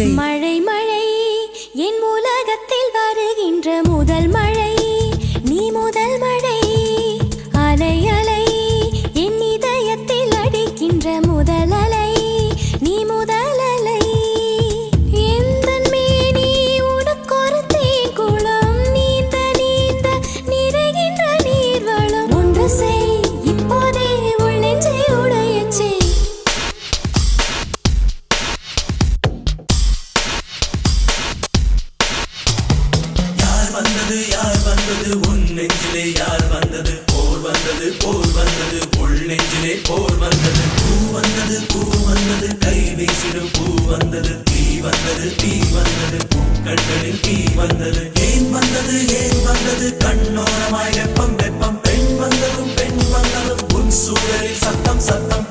செய். மழை மழை என் உலகத்தில் வருகின்ற முதல் மழை, நீ முதல் மழை. அலை அலை என் இதயத்தில் அடிக்கின்ற முதல் அலை, நீ முதல் அலை. எந்தன் மேனி உனக்கொரு தேங்குளம், நீந்த நீந்த நிறைகின்ற நீர்வளம். ஒன்று செய் இப்போதே உள் நெஞ்சை உடையச் செய். யார் வந்தது உன் நெஞ்சிலே யார் வந்தது? போர் வந்தது போர் வந்தது உள் நெஞ்சிலே போர் வந்தது. பூ வந்தது கை வீசிடும் பூ வந்தது. தீ வந்தது பூக்கண்களில் தீ வந்தது. ஏன் வந்தது கண்ணோரமாய் வெப்பம் வெப்பம். பெண் வந்ததும் உன் சூழலில் சத்தம் சத்தம்.